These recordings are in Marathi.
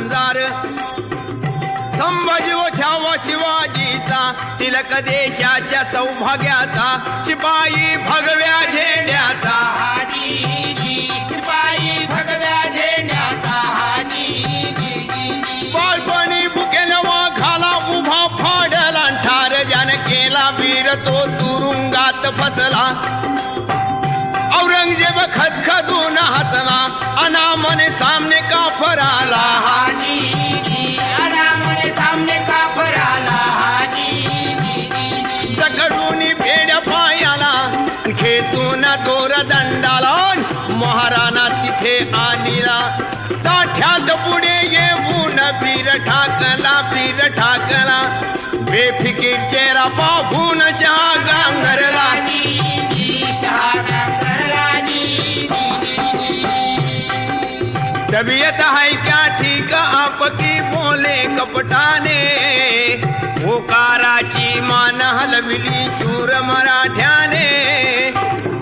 नामदार संभाजी छावा शिवाजीचा तिलक देशाच्या सौभाग्याचा शिपाई भगव्या झेंड्याचा शिपाई भगव्या झेंड्याचा बाळपणी बुकेला वाघाला उभा फाडला ठार ज्यान केला वीर तो तुरुंगात फसला औरंगजेब खदखदून हसला अनामने सामने काफर आला अनामने सामने काफर आला सकडून भेड्या पायाला खेचून दोर दंडाला महाराणा तिथे आणला ताठ्यात पुढे येऊन बीर ठाकला बेफिकीर चेहरा पाहून चहा गांगरला तबीयत है क्या ठीक आपकी बोले कपटाने होकाराची मान हलविली शूर मराठ्याने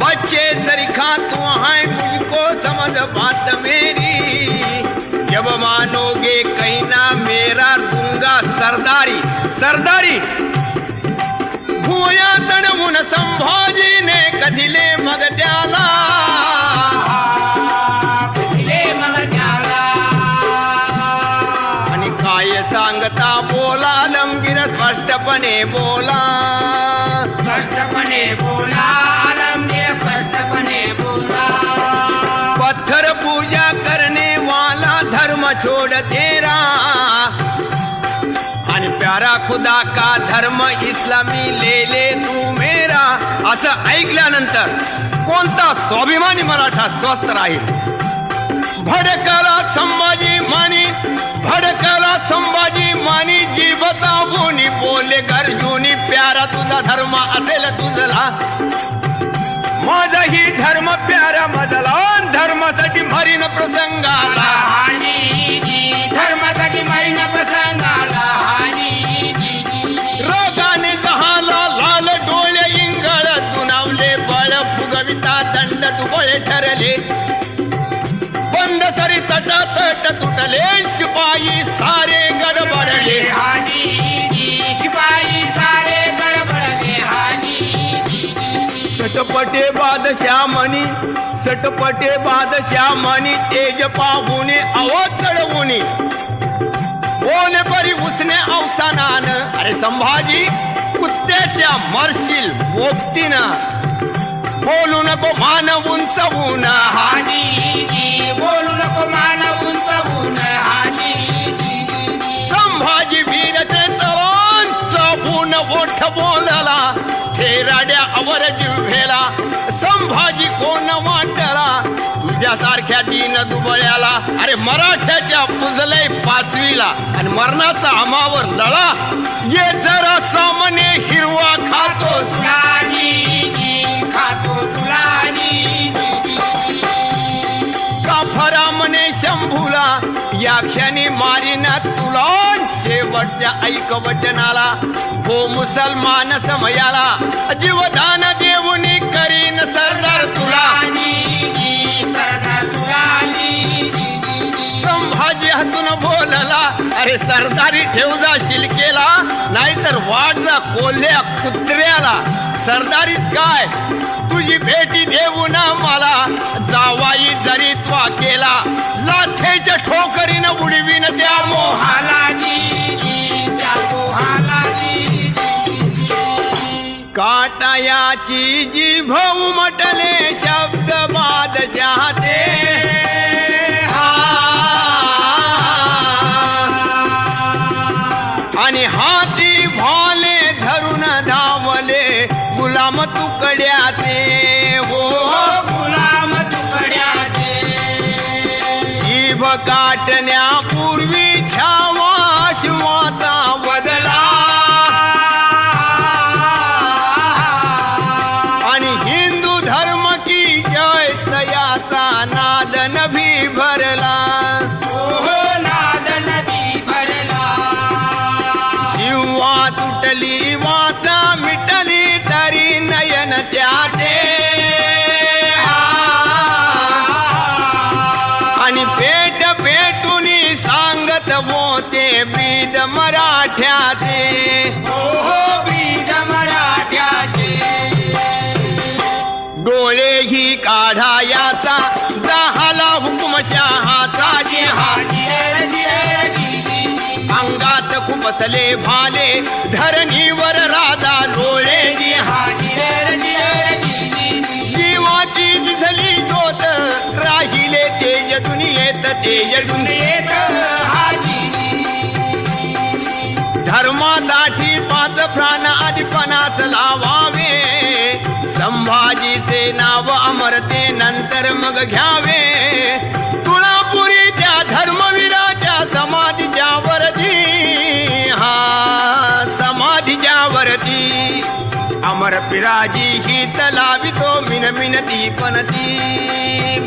बच्चे सरीखा तू है मुझको समझ बात मेरी जब मानोगे कहीं ना मेरा दूंगा सरदारी भुया चढवून संभाजीने कधिले मग त्याला आणि काय सांगता बोला आलमगीर स्पष्टपणे बोला आलमगीर स्पष्टपणे बोला पत्थर पूजा करने वाला धर्म छोड़ तेरा आणि प्यारा खुदा का धर्म इस्लामी ले तू मेरा असं ऐकल्यानंतर कोणता स्वाभिमानी मराठा स्वस्थ राहील भडकला संभाजी मानी जीवता बोनी बोले गरजूनी प्यारा तुझा धर्म असेल तुझला माझाही धर्म प्यारा मजला धर्मासाठी मरीन प्रसंगाला धर्मासाठी मरीन प्रसंगाला रोगाने जहाला लाल डोळे इंगळ दुनावले बळ फुगविता दंड दुबळे ठरले बंद सरी तटातट तुटले शिपाई सारे गडबडले शिपाई सारे गडबडले सटपटे बादशाह मनी तेज पाहुने आवाज चढवून बोले परी उसने अवसानान अरे संभाजी कुत्त्याच्या मरशील मोक्तीनं बोलू नको मान उंचवून बोलू नको मान उंचवून संभाजी वीरचे तळण चबून ओठ बोलला थेराड्या अवर जिव्हेला संभाजी कोण वाटला तुझ्यासारख्या दीन दुबळ्याला अरे मराठ्याच्या पुजलय 5वीला आणि मरणाचा आमावर लळा ये जरा सामने हिरवा खातो काफरा म्हणे शंभूला या क्षणी मारीन तुला शेवटच्या ऐक वचनाला हो मुसलमान समयाला जीवदान देऊनी करीन सरदार तुला संभाजी हसून बोलला अरे सरदारी ठेव जा शिलकेला नाहीतर वाट जा कोल्ह्या कुत्र्याला सरदारीच काय तुझी भेटी देऊ ना मला जावाई जरी त्वा केला लाथेच्या ठोकरीनं उडवीन त्या मोहाला काटायाची जीभ उमटले शब्द बादशाहचे आणि हाती भाले धरून धावले गुलाम तुकड्याचे हो गुलाम तुकड्याचे जीभ काटण्यापूर्वी छावा शिवाचा बदला आणि हिंदू धर्म की जय तयाचा नाद नभी भरला तुटली वाचा मिटली तरी नयन त्याचे आणि पेट पेटून ते ब्रीद मराठ्याचे हो ब्रीद मराठ्याचे डोळे ही काढायाचा झाला हुकुमशहाचा जे अंगात खुपसले भाले धरणीवर राजा लोळे जे जीवाची दिसली ज्योत राहिले तेज दुनियेत तेज दुनियेत धर्मासाठी 5 प्राण आधी 50 लावावे संभाजीचे नाव अमरते नंतर मग घ्यावे तुळापुरी त्या धर्मवीराच्या समाधीच्या वरती समाधीच्या वरती अमर पिराजी ही चलावितो मिनमिनती पनती